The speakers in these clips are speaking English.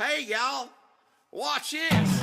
Hey, y'all, watch this.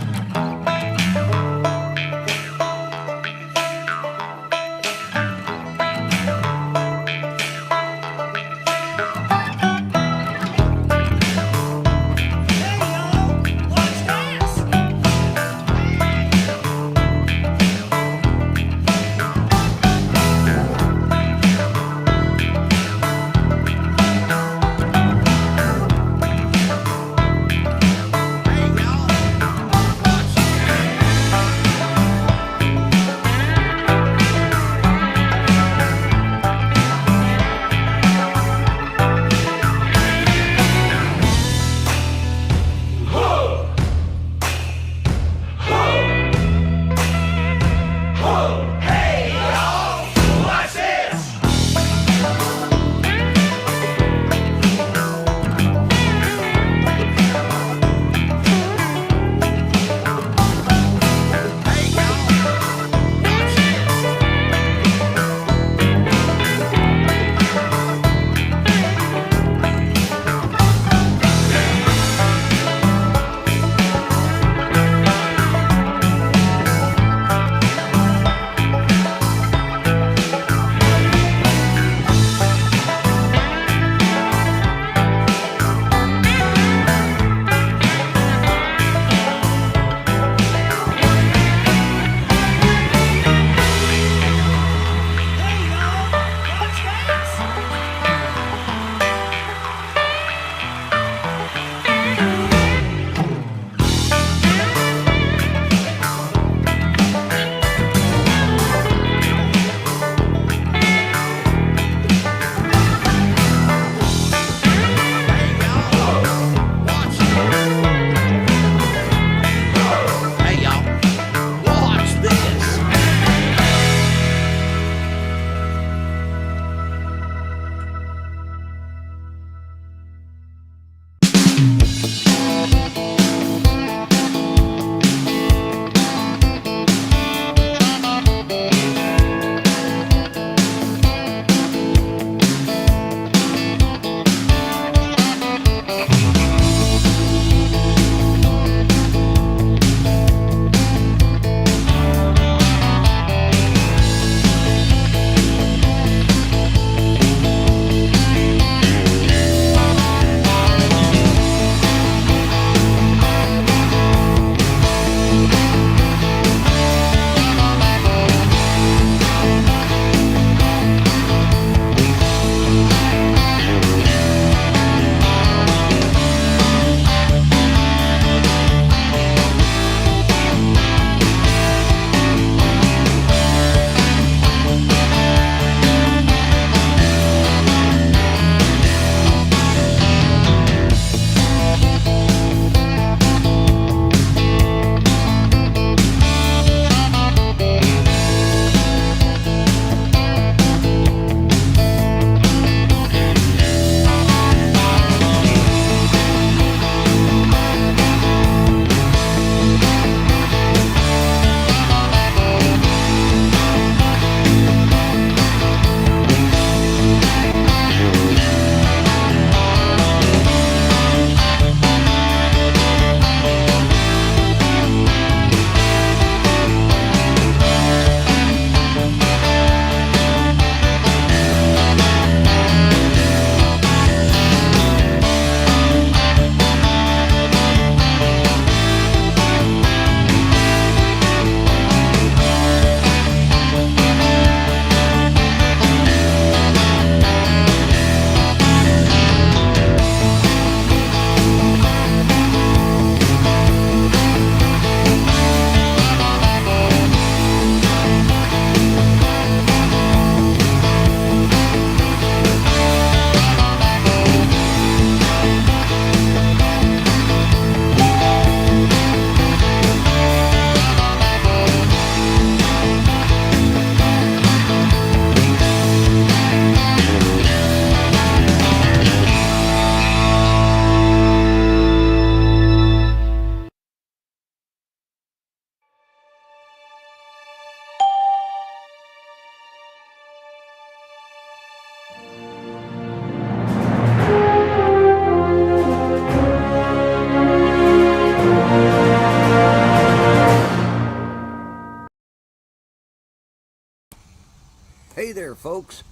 there, folks.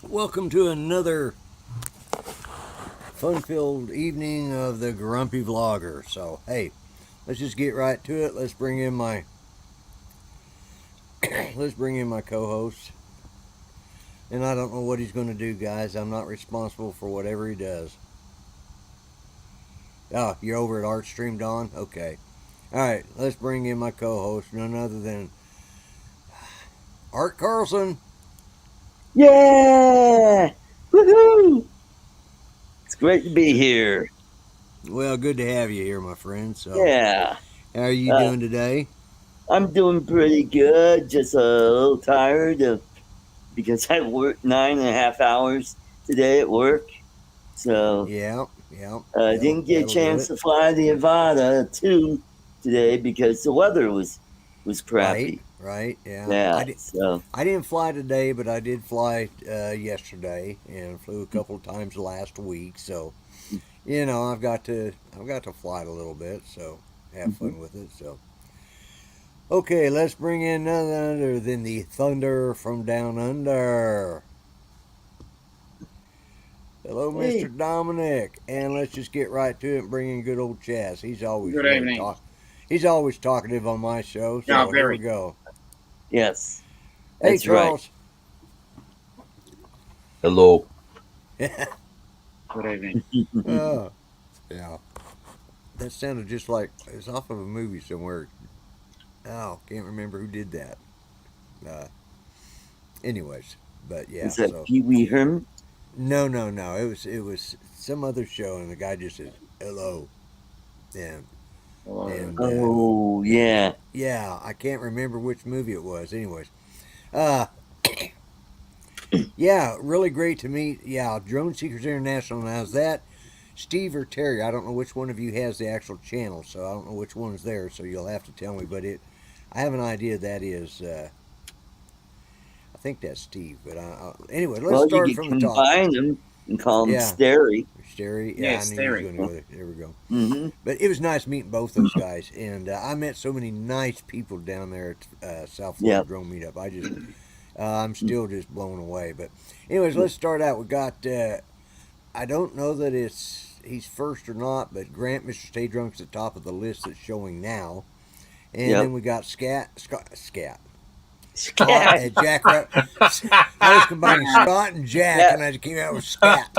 Welcome to another fun-filled evening of the Grumpy Vlogger. So, hey, let's just get right to it. Let's bring in my co-host. And I don't know what he's going to do, guys. I'm not responsible for whatever he does. Oh, you're over at Artstream, Don? Okay. All right, let's bring in my co-host, none other than Art Carlson. Yeah! Woohoo! It's great to be here. Well, good to have you here, my friend. So, Yeah. how are you doing today? I'm doing pretty good. Just a little tired because I worked 9.5 hours today at work. So Yeah. didn't get a chance to fly to Nevada too today because the weather was crappy. Right. Yeah. Yeah. I didn't fly today, but I did fly yesterday and flew a couple of times last week. So, I've got to fly it a little bit. So have fun with it. So, okay, let's bring in none other than the Thunder from Down Under. Hello, Hey. Mr. Dominic, and let's just get right to it and bring in good old Chaz. He's always He's always talkative on my show. So here we go. Yes. Hey, That's Charles. Right. Hello. Good evening. Yeah. That sounded just like it's off of a movie somewhere. Oh, can't remember who did that. Anyways, but yeah. Is that Pee Wee Herman? No. It was some other show, and the guy just said hello. And oh yeah. Yeah, I can't remember which movie it was. Anyways, yeah, really great to meet. Yeah, Drone Seekers International. Now is that Steve or Terry? I don't know which one of you has the actual channel, so I don't know which one's there. So you'll have to tell me. But I have an idea that is. I think that's Steve. But anyway, let's start from the top. Combine them and call them Sterry. Sterry. Yeah, I knew you were going to go there. There we go. Mm-hmm. But it was nice meeting both those guys, and I met so many nice people down there at South Florida Drone Meetup. I'm still just blown away. But anyways, let's start out. We got. I don't know that he's first or not, but Grant, Mr. Stay Drunk's at the top of the list that's showing now, and then we got Scat. Scott and Jack Rabbit. I was combining Scott and Jack, and I came out with Scat.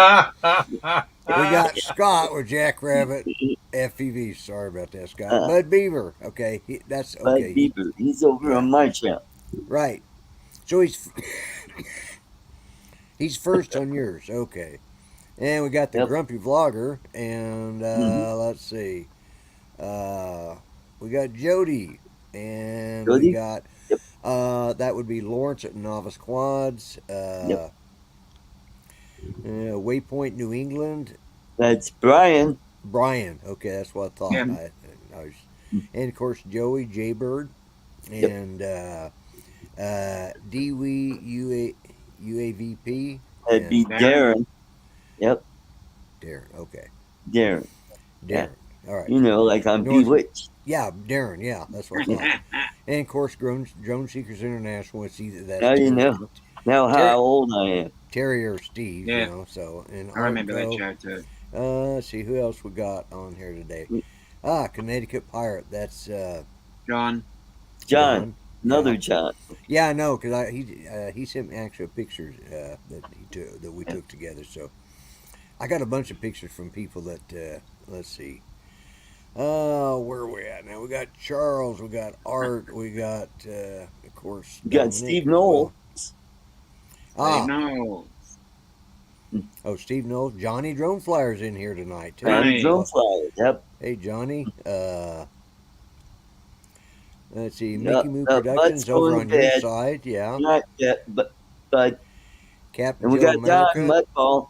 We got Scott with Jack Rabbit. FPV. Sorry about that, Scott. Bud Beaver. Okay, that's okay. Bud Beaver. He's over on my channel. Right. So he's first on yours. Okay. And we got the Grumpy Vlogger, and let's see. We got Jody, and we got. That would be Lawrence at Novice Quads. Waypoint, New England. That's Bryan. Bryan. Okay, that's what I thought. I was, and of course Joey Jaybird and Dewey UAVP. That'd be Darren. Yep. Darren. Okay. Darren. Yeah. All right. Like I'm Bewitched. Yeah, Darren. Yeah, that's what I thought. And of course, Drone Seekers International. It's either that. Now you know. Now how old I am. Terry or Steve. Yeah. So and I remember that show too. Let's see who else we got on here today. Connecticut Pirate. That's John. Another John. Yeah, I know because he sent me actual pictures that we took together. So I got a bunch of pictures from people that let's see. Where are we at now? We got Charles, we got Art, we got of course we got Steve Knowles. Steve Knowles. Oh, Steve Knowles. Johnny Drone Flyer's in here tonight too. Johnny Drone Flyer. Yep. Hey Johnny. Let's see, Mickey Moo Productions over on your side, yeah. Not yet, but Captain and we Joe got America. Don Mudball.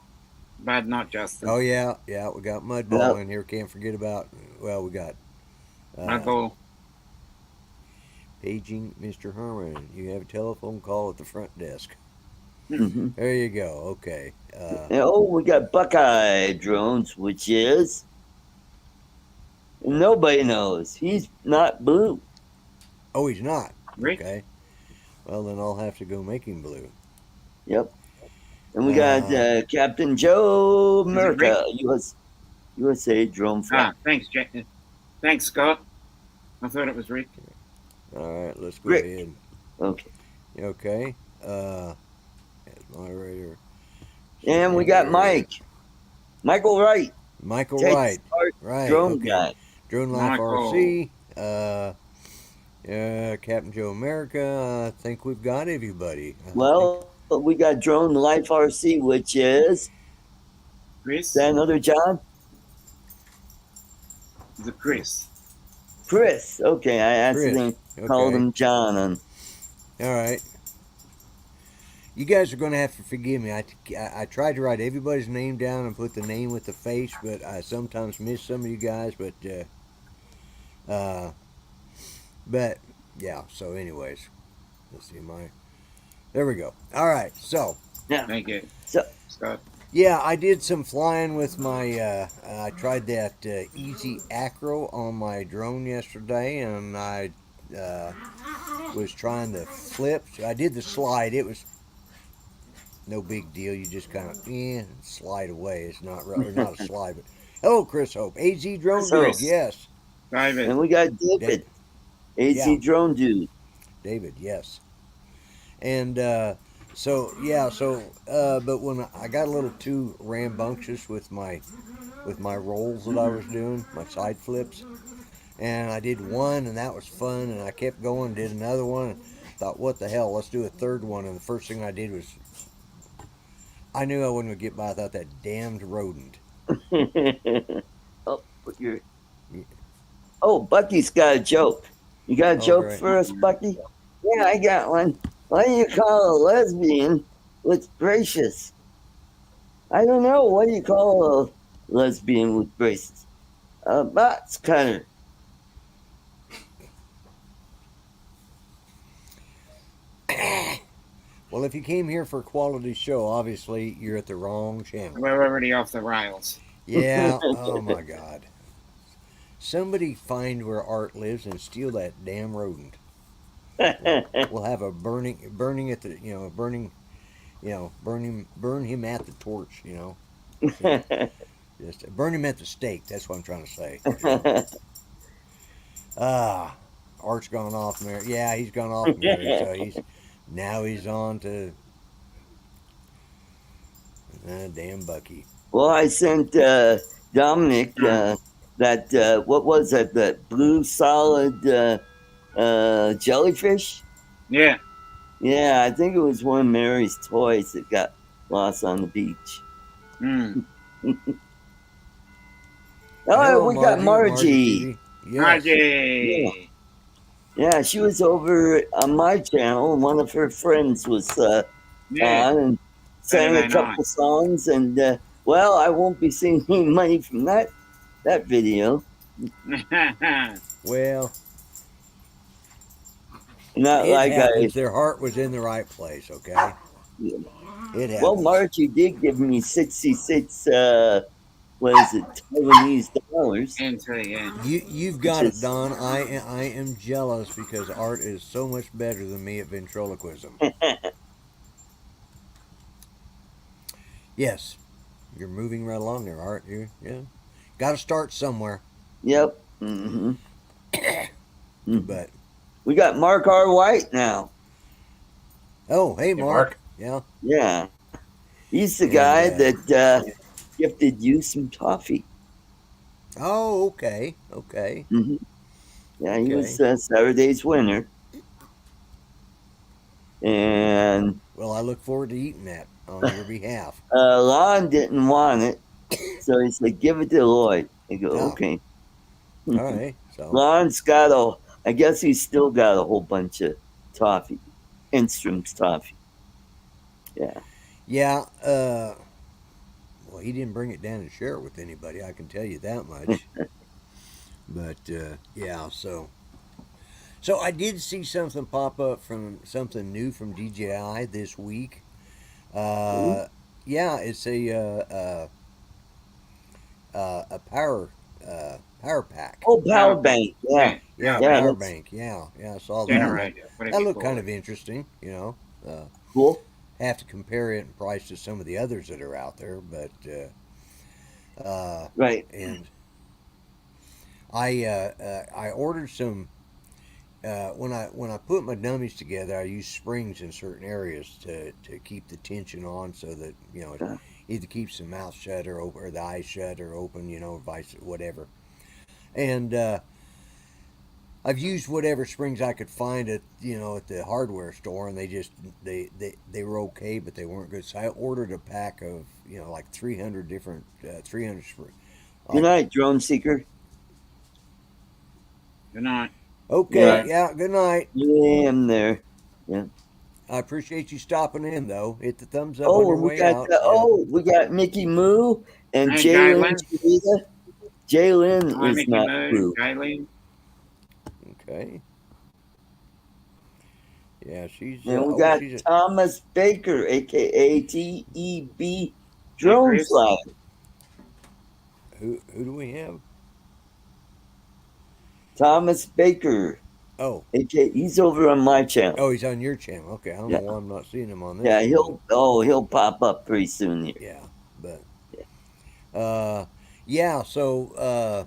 But not Justin. Oh yeah, we got Mudball in here. Can't forget about. Well, we got Mudball. Paging Mr. Herman. You have a telephone call at the front desk. Mm-hmm. There you go. Okay. We got Buckeye Drones, which is nobody knows. He's not blue. Oh, he's not. Rick? Okay. Well, then I'll have to go make him blue. Yep. And we got Captain Joe Is it Rick? America, USA drone flight. Thanks, Jack. Thanks, Scott. I thought it was Rick. All right, let's go Rick. ahead. Okay. Okay. As moderator. And we got Mike. Michael Wright. Michael Take Wright. Start Right. Drone Okay. guy. Drone Life Michael. RC. Captain Joe America. I think we've got everybody. Well, we got Drone Life RC, which is Chris? that another John? Is it Chris? Chris. Okay, I accidentally called Okay. him John. All right. You guys are going to have to forgive me. I tried to write everybody's name down and put the name with the face, but I sometimes miss some of you guys. But yeah. So, anyways, let's see there we go. All right. So Yeah. Thank you. So, Scott. yeah, I did some flying with my. I tried that Easy Acro on my drone yesterday, and I was trying to flip. I did the slide. It was no big deal. You just kind of slide away. It's not not a slide, but hello, Chris Hope, AZ Drone Chris Dude. Hope. Yes, David. and we got David. AZ Yeah. Drone Dude. David. Yes, and but when I got a little too rambunctious with my rolls that I was doing, my side flips, and I did one, and that was fun, and I kept going, did another one, and thought, what the hell, let's do a third one, and the first thing I did was, I knew I wasn't going to get by without that damned rodent. Oh, Bucky's got a joke. You got a joke great. for us, Bucky? Yeah, I got one. Why do you call a lesbian with braces? I don't know. What do you call a lesbian with braces? A box cutter. Well, if you came here for a quality show, obviously you're at the wrong channel. We're already off the rails. Yeah. Oh my God. Somebody find where Art lives and steal that damn rodent. We'll have a burn him at the torch. Just burn him at the stake. That's what I'm trying to say. Art's gone off married. Yeah, he's gone off married. So he's on to damn Bucky. Well, I sent Dominic that what was that? That blue solid jellyfish. Yeah. Yeah, I think it was one of Mary's toys that got lost on the beach. Mm. Oh, we got Margie. Yes. Margie. Yeah, she was over on my channel, and one of her friends was on and sang a couple songs. And well, I won't be seeing any money from that video. Well, not it like happens. Their heart was in the right place. Okay. Yeah. It happens. Well, Margie did give me 66. What is it? Taiwanese dollars. You've got it, Don. I am jealous because Art is so much better than me at ventriloquism. Yes, you're moving right along there, Art. Got to start somewhere. Yep. Mm-hmm. But we got Mark R. White now. Oh, hey, Mark. Yeah. Yeah. He's the guy that gifted you some toffee. Oh, okay. Okay. Mm-hmm. Yeah, he was Saturday's winner. And well, I look forward to eating that on your behalf. Lon didn't want it, so he said, "Give it to Lloyd." I go, "Okay." All right. So Lon's got I guess he's still got a whole bunch of toffee, Instrum's toffee. Yeah. Yeah. Well, he didn't bring it down and share it with anybody. I can tell you that much. But yeah, so I did see something pop up from something new from DJI this week. Yeah, it's a power pack. Oh, power bank. Yeah. Power bank. Yeah. I saw that. Generator. That looked kind of interesting. Cool. have to compare it in price to some of the others that are out there. But Right. and I ordered some. When I put my dummies together, I use springs in certain areas to keep the tension on, so that it Uh, either keeps the mouth shut or open, or the eyes shut or open, vice whatever. And I've used whatever springs I could find at the hardware store, and they were okay, but they weren't good. So I ordered a pack of like 300 different 300 springs. Good Like, night, Drone Seeker. Good night. okay, Yeah. yeah, good night. Yeah, I'm there. Yeah. I appreciate you stopping in, though. Hit the thumbs up on Oh, your and we way got out. Yeah. we got Mickey Moo and Hey, Jalen Galen. Sharita. Jalen Hi, is Mickey not Moo. Moo. Galen. Okay. Yeah, she's And we oh, got she's Thomas Baker, aka TEB Hey, Drone Chris. Fly. who do we have? Thomas Baker, Oh, aka he's over on my channel. oh, he's on your channel. Okay, I don't know Yeah. why I'm not seeing him on this Yeah, one. he'll pop up pretty soon here. Yeah, but Yeah. yeah. So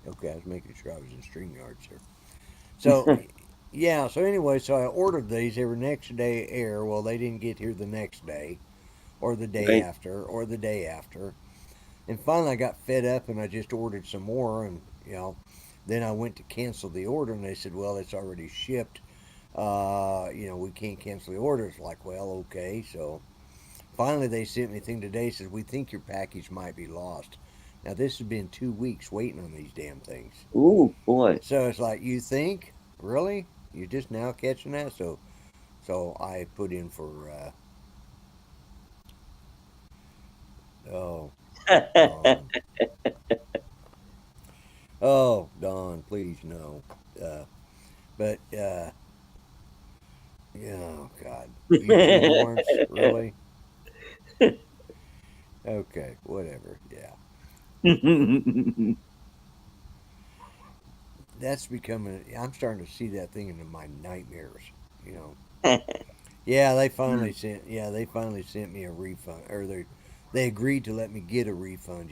okay, I was making sure I was in StreamYards here. So yeah. So anyway, so I ordered these. They were next day air. Well, they didn't get here the next day, or the day Right. after, or the day after. And finally, I got fed up, and I just ordered some more. And then I went to cancel the order, and they said, "Well, it's already shipped. We can't cancel the order." It's like, well, okay. So finally, they sent me a thing today. Says, "We think your package might be lost." Now this has been 2 weeks waiting on these damn things. Ooh, boy. So it's like, you think, really? You're just now catching that? So I put in for oh, Dawn. Oh, Dawn, please no. But oh God, Eugene Lawrence, really? Okay, whatever. Yeah, that's becoming. I'm starting to see that thing in my nightmares. You know. Yeah, they finally sent. Yeah, they finally sent me a refund, or they agreed to let me get a refund.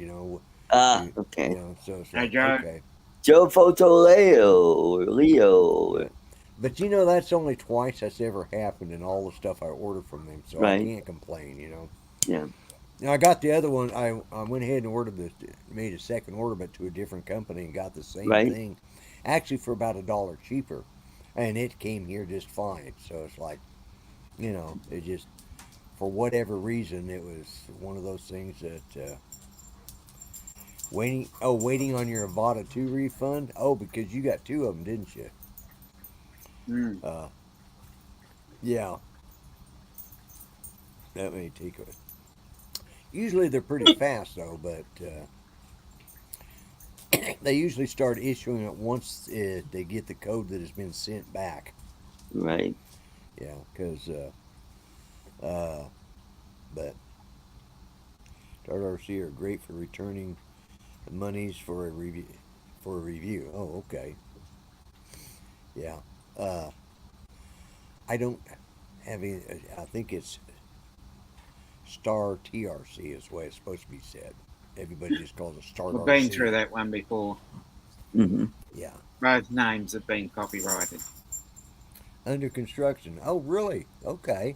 Okay. So it's Hey, like, Joe. okay. Joe Fotoleo or Leo. But that's only twice that's ever happened in all the stuff I ordered from them, so I Right. can't complain. Yeah. Now I got the other one. I went ahead and made a second order, but to a different company, and got the same Right. thing, actually for about $1 cheaper, and it came here just fine. So it's like, it just, for whatever reason, it was one of those things that waiting on your Avada 2 refund. Oh, because you got two of them, didn't you? Mm. Yeah, that may take a. Usually they're pretty fast though, but they usually start issuing it once they get the code that has been sent back. Right. Yeah, because but RC are great for returning monies for a review. For a review. Oh, okay. Yeah. I don't have any. I think it's Star TRC is the way it's supposed to be said. Everybody just calls it Star We've been RC. through that one before. Mm-hmm. Yeah. Both names have been copyrighted. Under construction. Oh, really? Okay.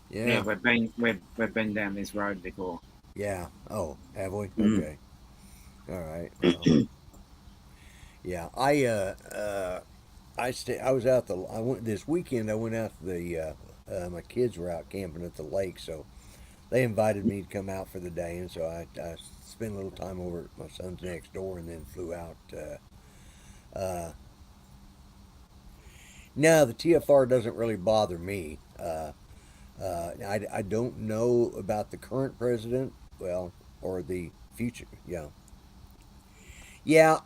Yeah, Yeah. we've been down this road before. Yeah. Oh, have we? Mm. Okay. All right. Well, yeah. I was out I went this weekend. I went out to my kids were out camping at the lake, so they invited me to come out for the day, and so I spent a little time over at my son's next door, and then flew out. No, the TFR doesn't really bother me. I don't know about the current president, well, or the future. Yeah, yeah.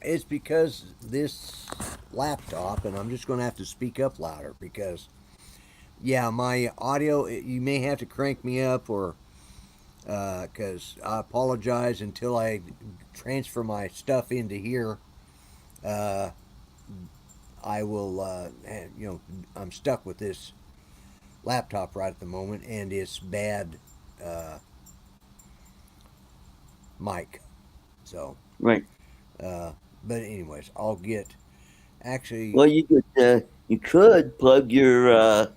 It's because this laptop, and I'm just going to have to speak up louder because, yeah, my audio. You may have to crank me up, or because I apologize until I transfer my stuff into here. Uh, I will, I'm stuck with this laptop right at the moment, and it's bad mic. So, Right. but anyways, I'll get actually. Well, you could plug your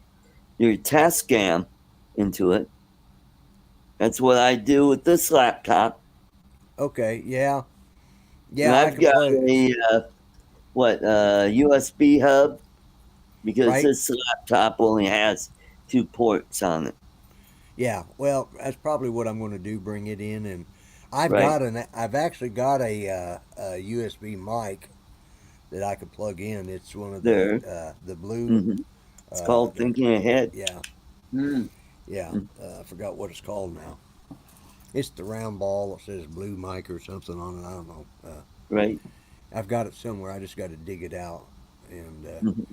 Tascam into it. That's what I do with this laptop. Okay, yeah, And yeah, I I've can got plug. a USB hub because Right? this laptop only has 2 ports on it. Yeah. Well, that's probably what I'm going to do. Bring it in, and Right I've actually got a USB mic that I could plug in. It's one of there. the blue. Hmm. It's called Thinking Ahead. Yeah, Mm. yeah. Mm. I forgot what it's called now. It's the round ball that says blue mic or something on it. I don't know. Right. I've got it somewhere. I just got to dig it out, and Mhm.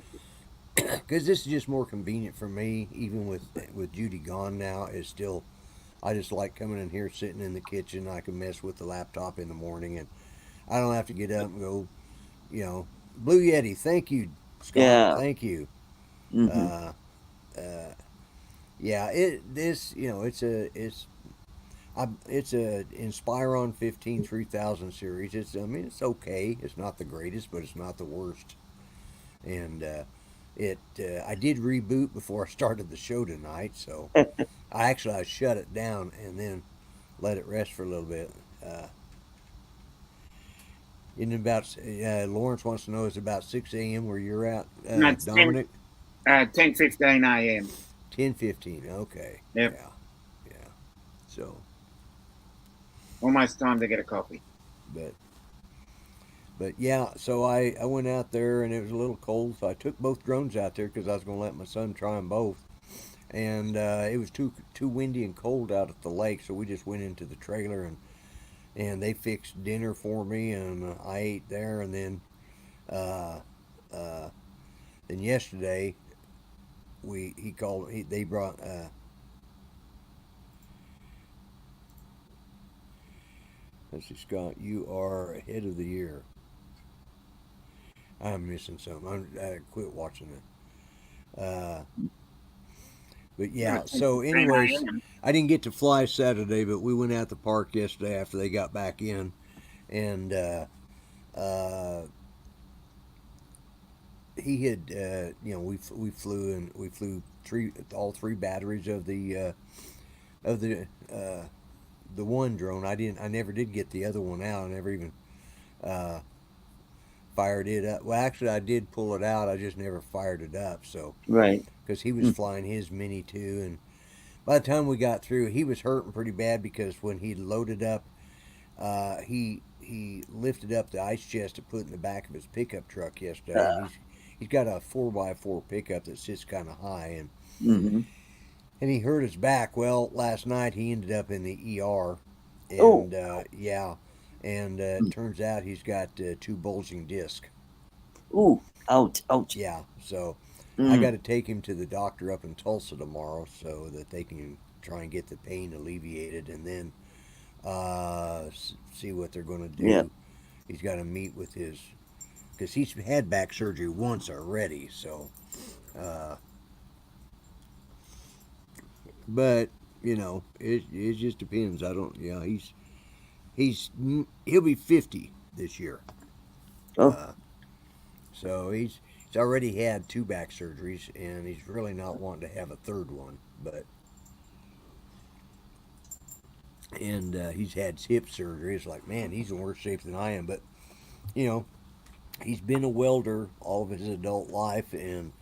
because this is just more convenient for me, even with Judy gone now. It's still I just like coming in here, sitting in the kitchen. I can mess with the laptop in the morning, and I don't have to get up and go. Blue Yeti. Thank you, Scott. Yeah. Thank you. Hmm. Uh, uh, yeah. It's a Inspiron 15 3000 series. It's okay. It's not the greatest, but it's not the worst. And I did reboot before I started the show tonight, so I shut it down and then let it rest for a little bit. Uh, in about Lawrence wants to know is about 6 a.m. where you're at, That's Dominic. 10:15 a.m. 10:15. Okay. Yep. Yeah. Yeah. So, Almost time to get a coffee. but yeah. So I went out there and it was a little cold, so I took both drones out there because I was going to let my son try them both. And it was too windy and cold out at the lake, so we just went into the trailer and they fixed dinner for me, and I ate there, and uh, uh, then yesterday they brought let's see, Scott, you are ahead of the year. I'm missing something. I quit watching it. But Yeah, yeah, so 10:15 anyways, a.m. I didn't get to fly Saturday, but we went out to the park yesterday after they got back in, and uh, he had we flew all three batteries of the one drone. I never did get the other one out. I never even uh, fired it up. Well, actually, I did pull it out. I just never fired it up. So Right. because he was flying his mini too, and by the time we got through, he was hurting pretty bad because when he loaded up, he lifted up the ice chest to put in the back of his pickup truck yesterday, and he's got a 4x4 pickup that sits kind of high, Mm-hmm. and he hurt his back. Well, last night he ended up in the ER, Oh. and yeah, and it turns out he's got two bulging discs. Ooh. Ouch. Ouch. Yeah, so I Mm. got to take him to the doctor up in Tulsa tomorrow so that they can try and get the pain alleviated, and then see what they're going to Yeah. do. He's got to meet with his because he's had back surgery once already. So, uh, but it just depends. I don't. Yeah, he'll be 50 this year. Oh. Uh, so he's already had two back surgeries, and he's really not wanting to have a third one. But and he's had hip surgery. It's like, man, he's in worse shape than I am. But you know, he's been a welder all of his adult life and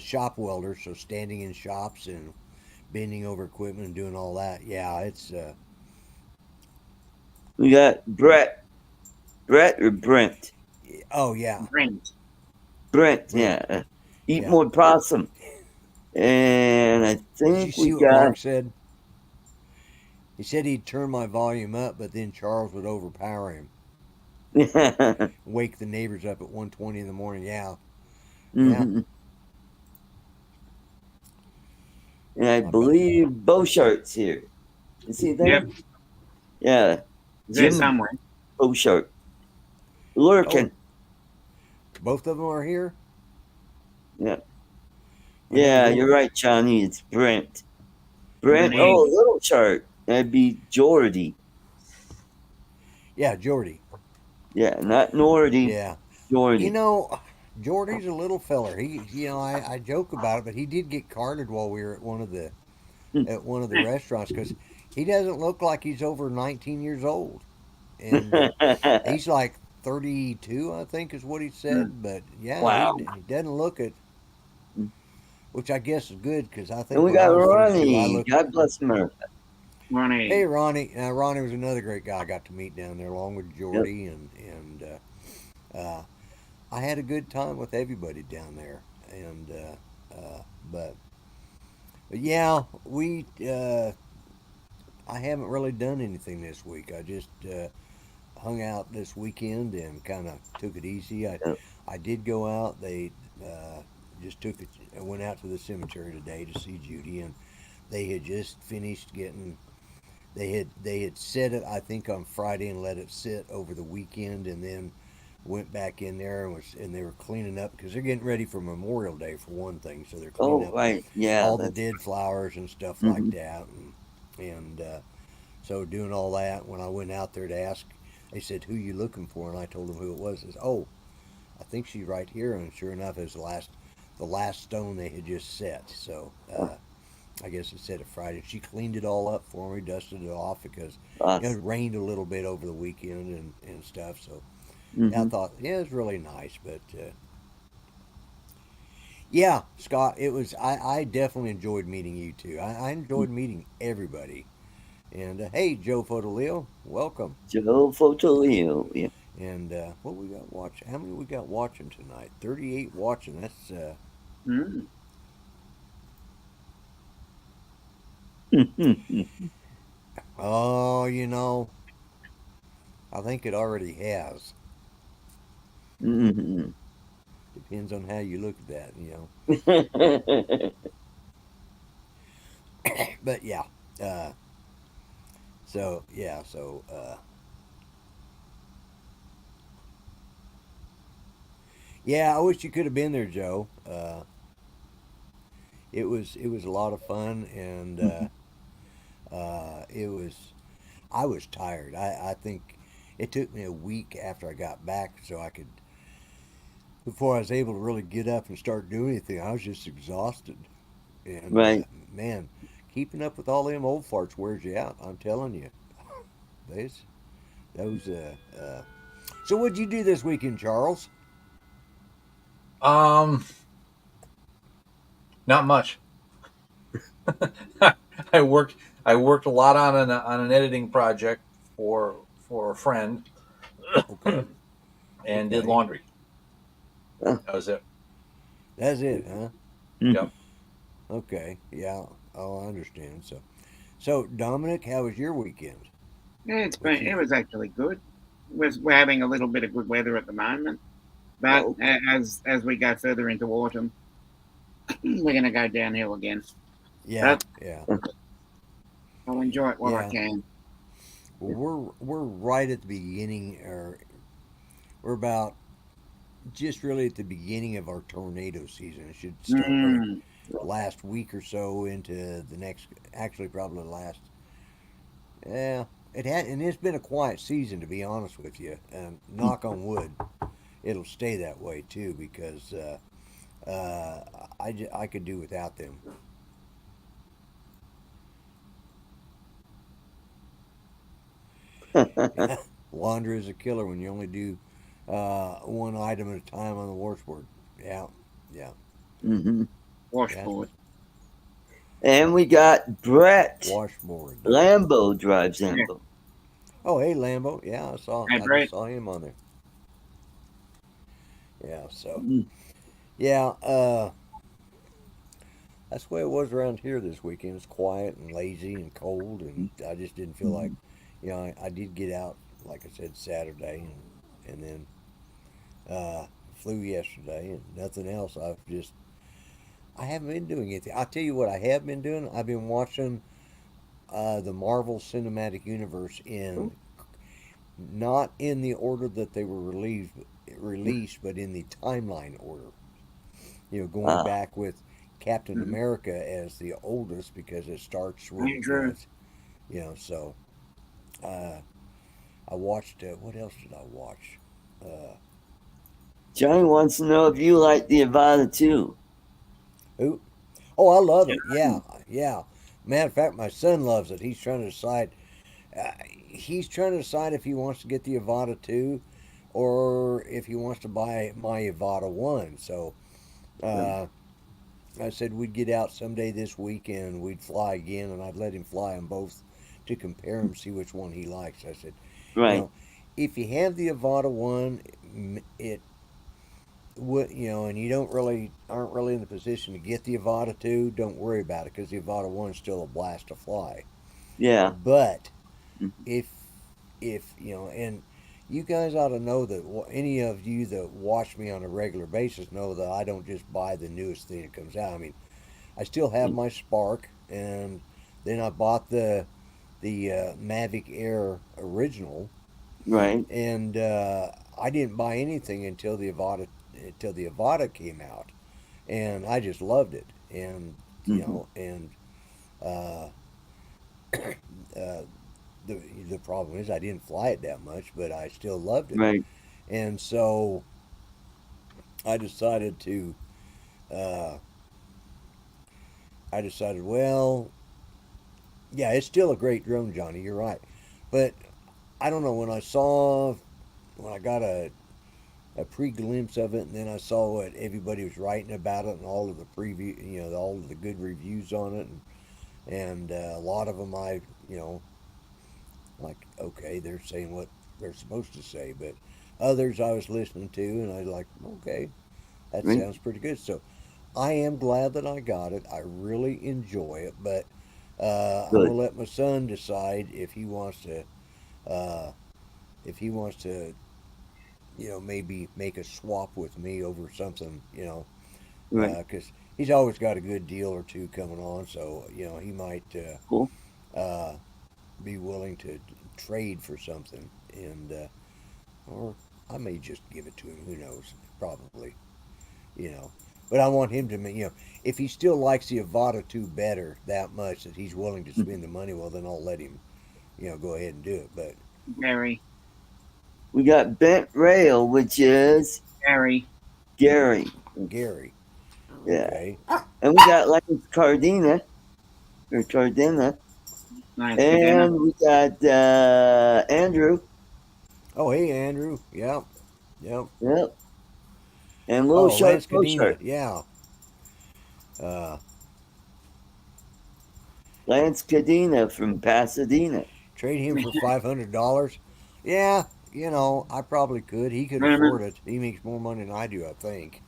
shop welder, so standing in shops and bending over equipment and doing all that. Yeah, it's We got Brett. Brett or Brent? oh yeah, Brent. Brent. Brent. Yeah. Eat Yeah. more possum. And I Did you think we see what got. Mark said? He said he'd turn my volume up, but then Charles would overpower him, wake the neighbors up at 1:20 in the morning. Yeah, yeah. Mm-hmm. And I My believe Beauchart's here. Is he there? Yep. Yeah. He's there Jim somewhere. Beauchart. Lurking. Both of them are here. Yeah. I know Yeah, you're right, Johnny. It's Brent. Brent. Hey. Oh, Little Chart. That'd be Jordy. Yeah, Jordy. Yeah, not Nordy. Yeah. You Jordy. know, Jordy's a little feller. I joke about it, but he did get carded while we were at one of the restaurants because he doesn't look like he's over 19 years old, and he's like 32, I think, is what he said. But yeah, Wow. he doesn't look it, which I guess is good because I And think we when I got was 32, I Ronnie. looked. God bless America. Hey, Ronnie. Ronnie. Ronnie was another great guy I got to meet down there, along with Yep. Jordy, and I had a good time with everybody down there, and but yeah, we I haven't really done anything this week. I just hung out this weekend and kind of took it easy. Yep. I did go out. They just took it. I went out to the cemetery today to see Judy, and they had just finished getting. They had set it, I think, on Friday and let it sit over the weekend, and then went back in there and they were cleaning up because they're getting ready for Memorial Day for one thing, so they're cleaning Oh, up right. Yeah, all the that's. dead flowers and stuff like Hmm. that, and so doing all that. When I went out there to ask, they said, "Who you looking for?" And I told them who it was. They said, "Oh, I think she's right here." And sure enough, it was the last stone they had just set. So I guess it said it Friday. She cleaned it all up for me, dusted it off because it Awesome. rained a little bit over the weekend and stuff. So yeah, I Hmm. thought yeah, it was really nice. But yeah, Scott, it was. I definitely enjoyed meeting you too. I enjoyed meeting everybody. And hey, Joe Fotoleo, welcome. Joe Fotolio. Yeah. And what we got watching? How many we got watching tonight? 38 watching. That's Mm. oh, I think it already has. Hmm. Depends on how you look at that. But yeah, uh, so yeah, so yeah. I wish you could have been there, Joe. It was a lot of fun, and it was. I was tired. I think it took me a week after I got back so I could before I was able to really get up and start doing anything. I was just exhausted, and Right. man, keeping up with all them old farts wears you out. I'm telling you, those those. So what'd you do this weekend, Charles? Um, Not much. I worked. I worked a lot on an editing project for a friend, Okay, and did okay, laundry. That was it. that's it, huh? Yep. Okay, yeah. Oh, I understand. So Dominic, how was your weekend? Yeah, What you? it was actually good. We're having a little bit of good weather at the moment, but Oh, as we go further into autumn, we're going to go downhill again. Yeah, But yeah, I'll enjoy it while I yeah. can. Well, we're right at the beginning, or we're about just really at the beginning of our tornado season. It should start really Mm. last week or so into the next. Actually, probably last. Yeah, it had, and it's been a quiet season to be honest with you. And knock on wood, it'll stay that way too because I could do without them. Laundry is a killer when you only do one item at a time on the washboard. Yeah, yeah, hmm. that's Washboard. And we got Brett. washboard. Lambo drives Yeah. Lambo. Oh, hey Lambo. Yeah, Hey, I just Brett. saw him on there. Yeah, so Mm. yeah, that's the way it was around here this weekend. It's quiet and lazy and cold, and I just didn't feel like, I did get out, like I said, Saturday, and then flew yesterday, and nothing else. I haven't been doing anything. I'll tell you what I have been doing. I've been watching the Marvel Cinematic Universe in not in the order that they were released, but in the timeline order. Going Uh, back with Captain America as the oldest because it starts when True. so uh, I watched. What else did I watch? Johnny wants to know if you like the Avada too. Who? Oh, I love it. Yeah, yeah. Matter of fact, my son loves it. He's trying to decide. He's trying to decide if he wants to get the Avada 2 or if he wants to buy my Avada 1. So uh, I said we'd get out someday this weekend. We'd fly again, and I'd let him fly them both to compare them, see which one he likes. I said, you Right. know, if you have the Avada 1, it would, and you aren't really in the position to get the Avada 2, don't worry about it because the Avada 1 is still a blast to fly. Yeah. But if and you guys ought to know that any of you that watch me on a regular basis know that I don't just buy the newest thing that comes out. I mean, I still have my Spark, and then I bought the Mavic Air original, Right. and I didn't buy anything until the Avada came out, and I just loved it, and Hmm. uh, uh, the the problem is I didn't fly it that much, but I still loved it, Right. and so I decided to. Uh, I decided, well, yeah, it's still a great drone, Johnny. You're right, but I don't know when I got a pre-glimpse of it, and then I saw what everybody was writing about it and all of the preview, all of the good reviews on it, and a lot of them like, okay, they're saying what they're supposed to say, but others I was listening to, and I was like, okay, that Right. sounds pretty good. So I am glad that I got it. I really enjoy it, but I'm Good. gonna let my son decide uh, if he wants to, maybe make a swap with me over something, Right. because he's always got a good deal or two coming on, so he might Cool. be willing to trade for something, and or I may just give it to him. Who knows? Probably, you know. But I want him to, if he still likes the Avada 2 better that much that he's willing to spend the money, well, then I'll let him, go ahead and do it. But Gary. We got Bent Rail, which is Gary. Gary. Gary, Yeah. okay. And we got Lance Cardina or Cardina. Nice. Cadena. And we got Andrew. Oh, hey, Andrew. Yep, yep. Yep. And Little Oh, Shark Lance Cadena. Shark. Yeah. Uh, Lance Cadena from Pasadena. Trade him for $500. Yeah, I probably could. He could afford it. He makes more money than I do, I think.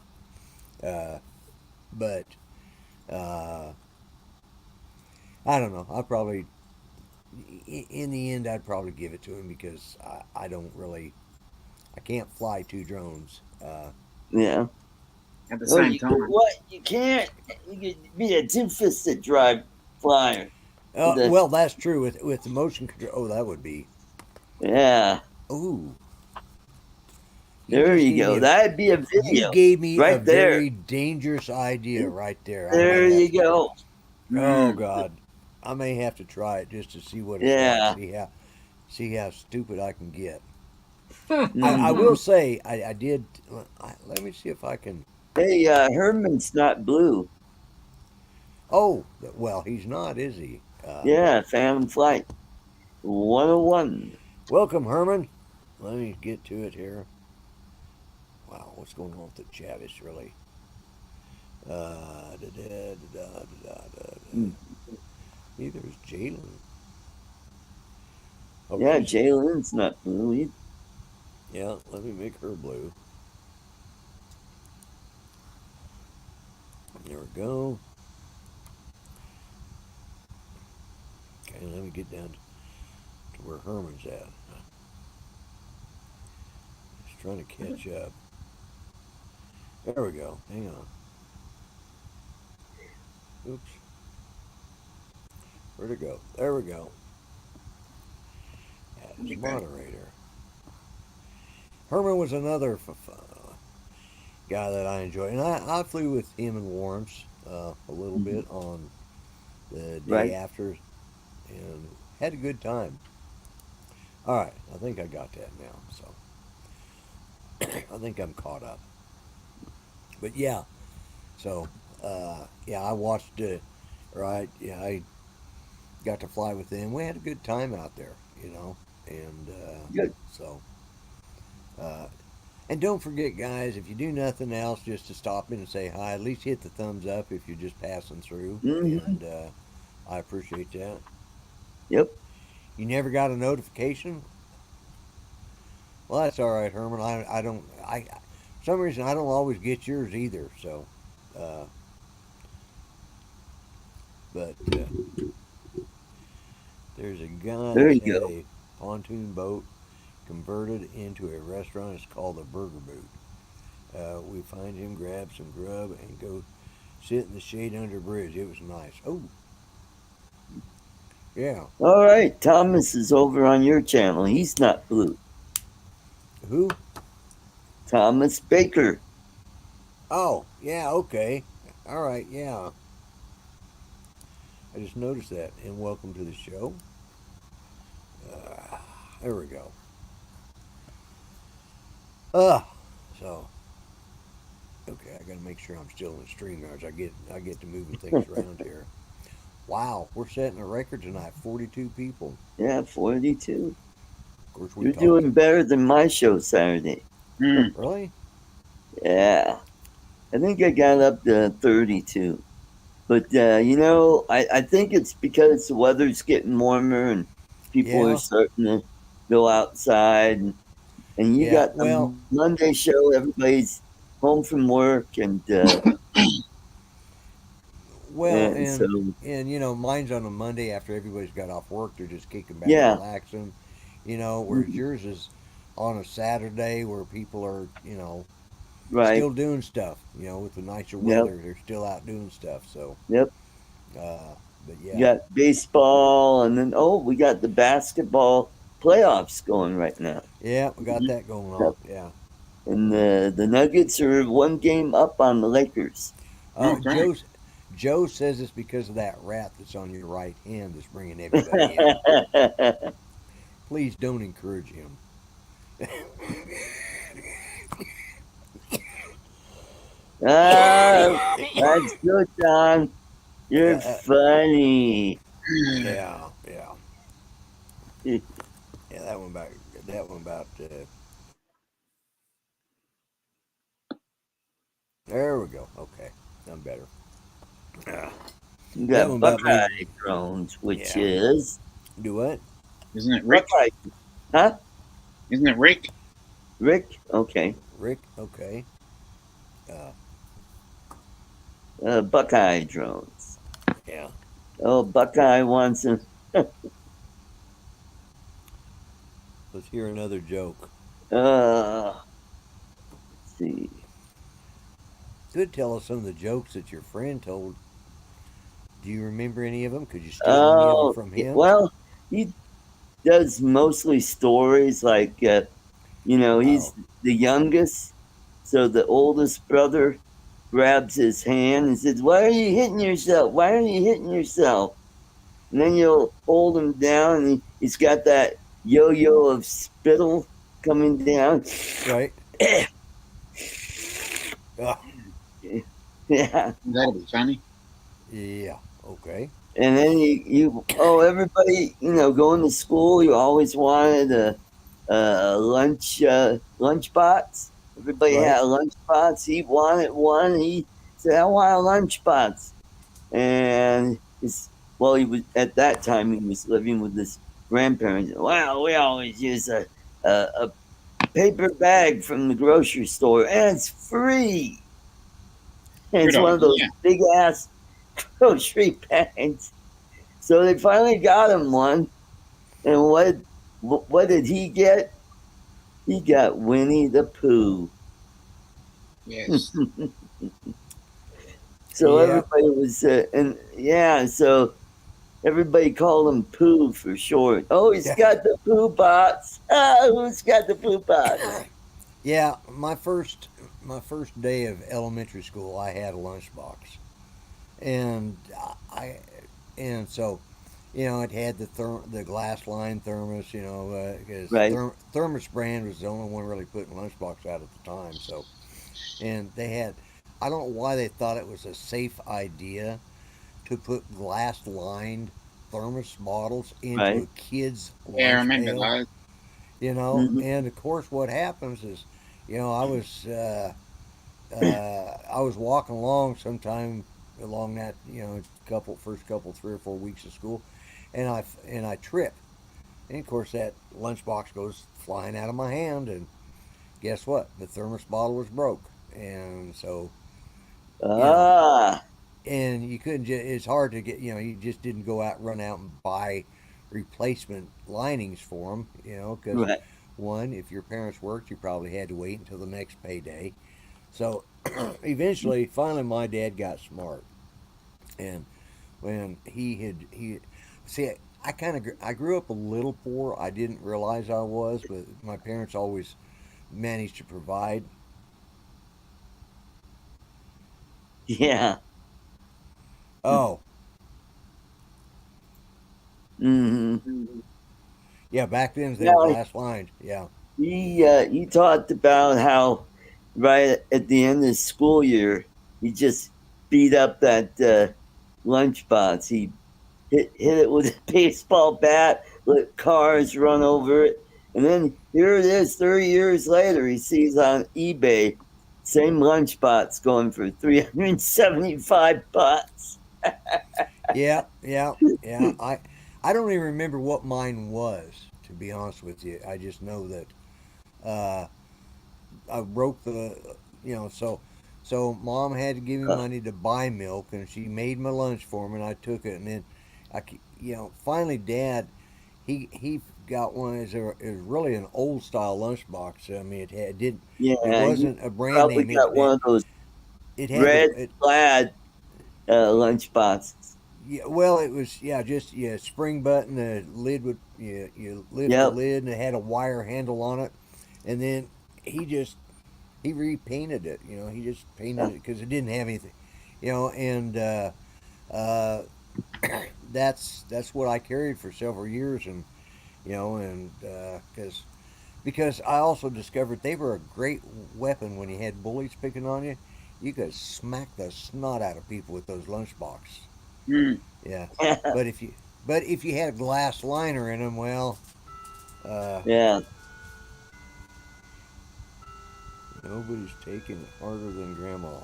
But uh, I don't know. In the end, I'd probably give it to him because I don't really, I can't fly two drones. Yeah. At the Oh, same you know time. what? You can't. You could be a two-fisted drive flyer. Well, that's true with the motion control. Oh, that would be. Yeah. Ooh, you There just you gave me go. a. That'd be a You video gave me a right there. very dangerous idea right there. I may There have you to. go. Oh God, I may have to try it just to see what it's like. Yeah. See how stupid I can get. I Hmm. will say I did. Let me see if I can. Hey, Herman's not blue. Oh well, he's not, is he? Yeah, Phantom Flight 101. Welcome, Herman. Let me get to it here. Wow, what's going on with the chat? It's really. Da, da, da, da, da, da. Hmm. Neither is Jalen. Oh, Yeah, she's. Jalen's not blue either. Yeah, let me make her blue. There we go. Okay, let me get down to where Herman's at. Just trying to catch up. There we go. Hang on. Oops. Where'd it go? There we go. Add as moderator. Herman was another guy that I enjoyed, and I flew with him and Lawrence a little bit on the day Right. after, and had a good time. All right, I think I got that now, so I think I'm caught up. But yeah, so yeah, I watched it. Right, yeah, I got to fly with them. We had a good time out there, and Good. so. Uh, and don't forget, guys, if you do nothing else, just to stop in and say hi. At least hit the thumbs up if you're just passing through, Hmm. and I appreciate that. Yep. You never got a notification? Well, that's all right, Herman. I don't for some reason I don't always get yours either. So, uh, but there's a guy There that's you had go. a pontoon boat converted into a restaurant. It's called the Burger Boot. We find him, grab some grub, and go sit in the shade under a bridge. It was nice. Oh, yeah. All right. Thomas is over on your channel. He's not blue. Who? Thomas Baker. Oh, yeah, okay. All right, yeah. I just noticed that. And welcome to the show. There we go. So okay, I got to make sure I'm still in the stream yards. I get to moving things around here. Wow, we're setting a record tonight. 42 people. Yeah, 42. Of course, we You're talked. doing better than my show Saturday. Really? Yeah. I think I got up to 32. But, I think it's because the weather's getting warmer and people are Yeah. starting to go outside. And you Yeah. got the Well, Monday show. Everybody's home from work. And well, so, mine's on a Monday after everybody's got off work. They're just kicking back, yeah. relaxing. Whereas yours is on a Saturday where people are, Right. still doing stuff. With the nicer Yep. weather, they're still out doing stuff. So, Yep. but You yeah, got baseball. And then, we got the basketball playoffs going right now. yeah, we got that going on. Yeah. And the Nuggets are one game up on the Lakers. Okay. Joe says it's because of that rat that's on your right hand that's bringing everybody in. Please don't encourage him. That's good, John. You're Yeah, funny. yeah, yeah, yeah. That one about. That one about. There we go. Okay, I'm better. You That one got about me. Buckeye drones, which Yeah. is Do what? Isn't it Rick? Buckeye. Huh? Isn't it Rick? Rick? Okay. Rick. Okay. Buckeye drones. Yeah. Oh, Buckeye wants him. Let's hear another joke. Let's see. Could tell us some of the jokes that your friend told. Do you remember any of them? Could you steal any of them from him? Well, he does mostly stories like, he's the youngest. So the oldest brother grabs his hand and says, "Why are you hitting yourself? Why are you hitting yourself?" And then you'll hold him down, and he's got that yo-yo of spittle coming down. Right. Yeah. That'll be funny. Yeah. Okay. And then everybody, going to school, you always wanted a lunch box. Everybody Right. had a lunch box. He wanted one. He said, "I want a lunch box." And he was at that time he was living with his grandparents. Well, we always use a paper bag from the grocery store, and it's free. And it's Good one of those idea. big ass grocery bags. So they finally got him one. And what did he get? He got Winnie the Pooh. Yes. So Yeah. everybody was, so everybody called him Pooh for short. Oh, he's Yeah. got the Pooh box. Who's got the Pooh box? Yeah, my first day of elementary school, I had a lunchbox, and I and so it had the glass line thermos, because Right. Thermos brand was the only one really putting lunchbox out at the time. So, and they had, I don't know why they thought it was a safe idea to put glass lined thermos bottles into Right. a kid's Yeah, I lunch remember pail. those. Hmm. And of course, what happens is, I was walking along sometime along that first couple 3 or 4 weeks of school, and I trip, and of course that lunchbox goes flying out of my hand, and guess what? The thermos bottle was broke, and so you know, Ah, and you couldn't. It's hard to get. You just didn't run out and buy replacement linings for them. Because right. one, if your parents worked, you probably had to wait until the next payday. So eventually, finally, my dad got smart, and when he see, I grew up a little poor. I didn't realize I was, but my parents always managed to provide. Yeah. Oh, Hmm. yeah, back then they were Now glass lined. Yeah, he talked about how right at the end of the school year he just beat up that lunchbox. He hit it with a baseball bat, let cars run over it, and then here it is. 30 years later, he sees on eBay same lunchbox going for $375. yeah. I don't even remember what mine was, to be honest with you. I just know that uh, I broke so mom had to give me money to buy milk, and she made my lunch for me, and I took it, and then finally, Dad, he got one. It was really an old style lunchbox. I mean, it Yeah, he wasn't a brand probably name. got one of those It had red the it, plaid lunchboxes. yeah, well, it was, just, spring button. The lid would, you lift the Yep. lid, and it had a wire handle on it, and then he just he repainted it. He just painted it because it didn't have anything, and uh, that's what I carried for several years, and and because I also discovered they were a great weapon when you had bullies picking on you. You could smack the snot out of people with those lunchbox. Mm. Yeah, but if you had a glass liner in them, well, uh, Yeah. nobody's taking it harder than Grandma.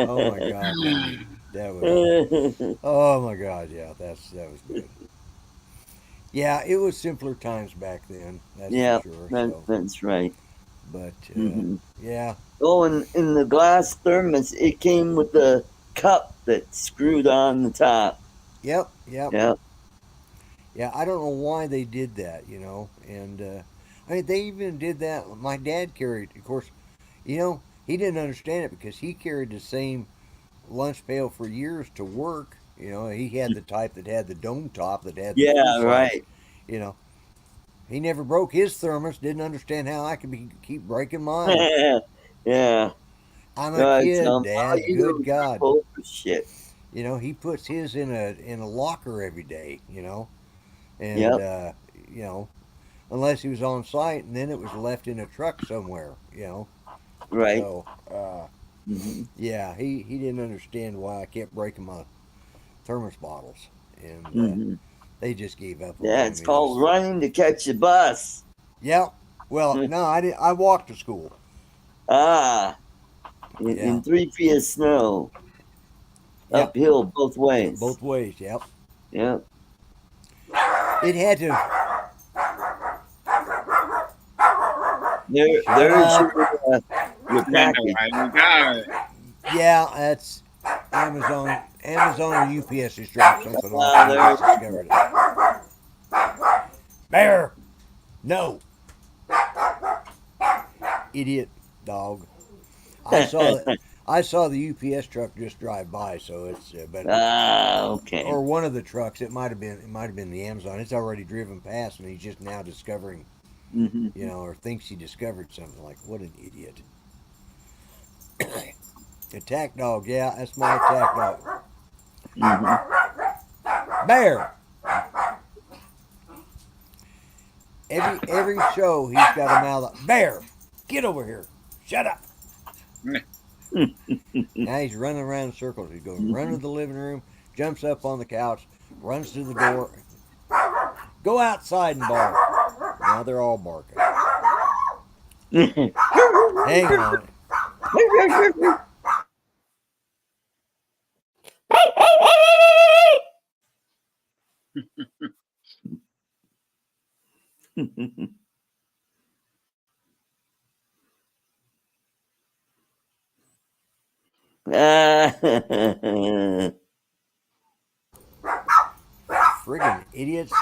Oh my Yeah. God, Bonnie, that was. Oh my God, yeah, that was good. Yeah, it was simpler times back then. That's for Yeah, sure. that, So, that's right. but Hmm. yeah, Oh, and in the glass thermos, it came with a cup that screwed on the top. yep. Yeah. Yeah, I don't know why they did that, and I mean they even did that. My dad carried, of course, he didn't understand it because he carried the same lunch pail for years to work. He had the type that had the dome top that had the full Yeah, size. right. You know, he never broke his thermos. Didn't understand how I could keep breaking mine. Yeah. I'm a I kid, tell him, all Dad. you do Good is trip God. over shit. He puts his in a locker every day. And Yep, you know, unless he was on site, and then it was left in a truck somewhere. right. So Hmm. yeah, he didn't understand why I kept breaking my thermos bottles, and Hmm. they just gave up on Yeah, me. I it's mean, it was called running to catch a bus. yeah. Well, no, I didn't. I walked to school. Ah, Yeah, in 3 feet of snow, yep. uphill both ways. Both ways. Yep. Yep. It had to shut There's up. your And package. away we go. Yeah, that's Amazon. Amazon or UPS just dropped something off, Ah, and I there. just discovered it. Bear, no, idiot dog. I saw that. I saw the UPS truck just drive by, so it's but Ah, okay. or one of the trucks. It might have been. It might have been the Amazon. It's already driven past, and he's just now discovering. Mm-hmm. you know, or thinks she discovered something. Like, what an idiot. Attack dog, yeah, that's my attack dog. Mm-hmm. Bear! Every show he's got a mouth. Bear! Get over here! Shut up! Now he's running around in circles. He goes, run to the living room, jumps up on the couch, runs to the door. Go outside and bark. Now they're all barking. Hang on. Friggin' idiots.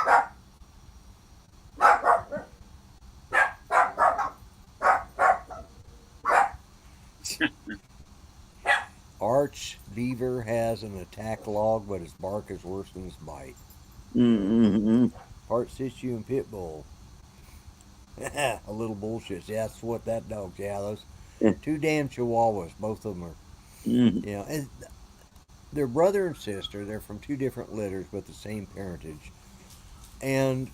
Arch Beaver has an attack log, but his bark is worse than his bite. Mm-hmm. Heart Situ and Pitbull. A little bullshit. Yeah, that's what that dog's. Yeah, those two damn chihuahuas. Both of them are. Mm-hmm. You know, and they're brother and sister. They're from two different litters, but the same parentage. And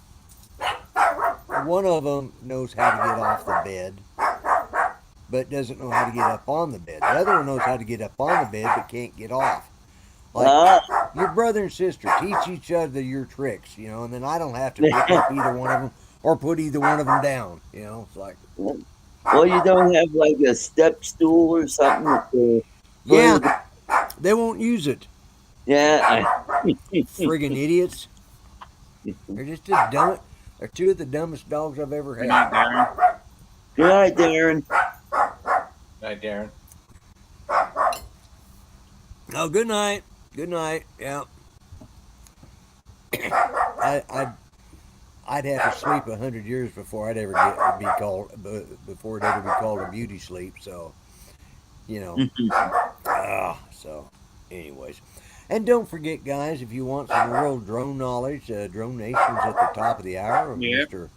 one of them knows how to get off the bed, but doesn't know how to get up on the bed. The other one knows how to get up on the bed, but can't get off. Like, your brother and sister teach each other your tricks, you know, and then I don't have to pick up either one of them or put either one of them down, you know. It's like, Well, you don't have like a step stool or something. yeah, they won't use it. Yeah. Friggin' idiots. They're just the dumb. They're two of the dumbest dogs I've ever Good night, had. Darren. Good night, Darren. Night, Darren. Oh, good night. Good night. Yeah. I'd have to sleep 100 years before I'd ever be called before it ever be called a beauty sleep. So, you know. So, anyways, and don't forget, guys, if you want some real drone knowledge, Drone Nation's at the top of the hour with Yep. Mr.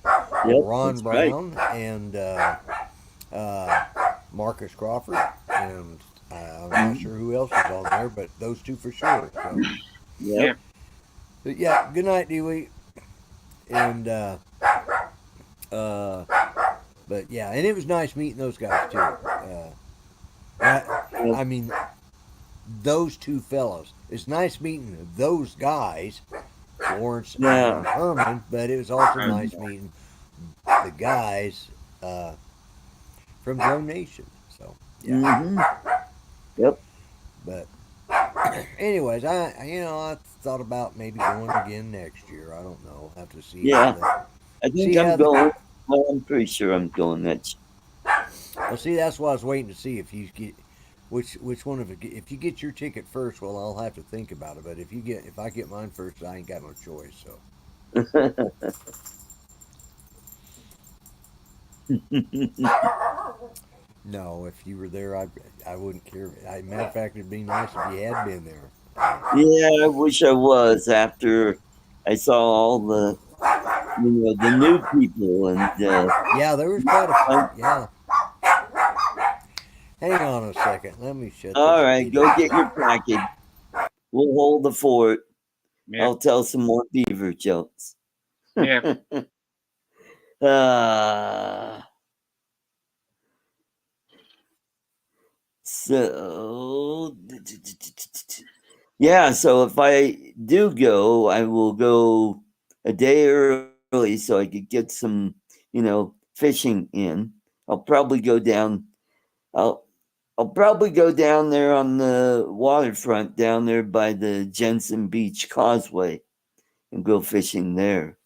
Yep, Ron that's Brown and Marcus Crawford, and I'm not sure who else is on there, but those two for sure. So, Yep. but yeah, good night, Dewey. And but yeah, and it was nice meeting those guys too. I mean, those two fellows. It's nice meeting those guys, Lawrence Yeah. and Herman, but it was also nice meeting the guys from Drone Nation. So yeah. Mm-hmm. Yep. But anyways, I thought about maybe going again next year. I don't know. I'll have to see. Yeah. I think see how I'm going. Well, I'm pretty sure I'm going next. Well, see, that's why I was waiting to see if you get which one of it. If you get your ticket first, well, I'll have to think about it. But if I get mine first, I ain't got no choice. So no, if you were there, I wouldn't care. Matter of fact, it'd be nice if you had been there. Yeah, I wish I was after I saw all the the new people and Yeah, there was quite a few. Yeah. Hang on a second. Let me shut. all this right, go get your package. We'll hold the fort. Yep. I'll tell some more beaver jokes. Yep. So yeah, so if I do go, I will go a day early so I could get some, fishing in. I'll probably go down. I'll probably go down there on the waterfront down there by the Jensen Beach Causeway and go fishing there.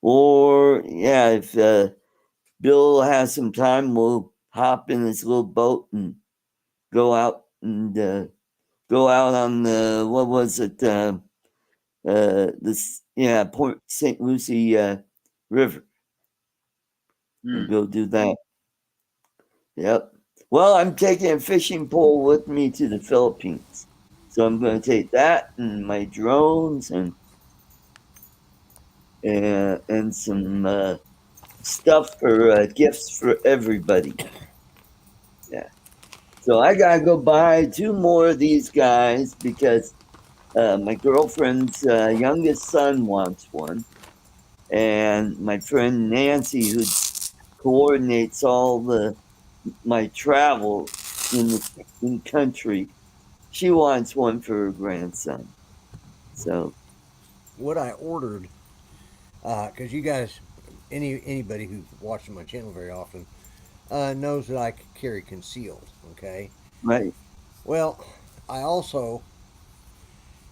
Or yeah, if Bill has some time, we'll hop in his little boat and go out on the what was it? Port St. Lucie River. And go do that. Yep. Well, I'm taking a fishing pole with me to the Philippines, so I'm going to take that and my drones and some stuff for gifts for everybody. Yeah. So I gotta go buy 2 more of these guys because my girlfriend's youngest son wants one, and my friend Nancy, who coordinates all my travel in country, she wants one for her grandson. So What I ordered, because you guys, anybody who's watching my channel very often, knows that I carry concealed. Okay. right. Well, I also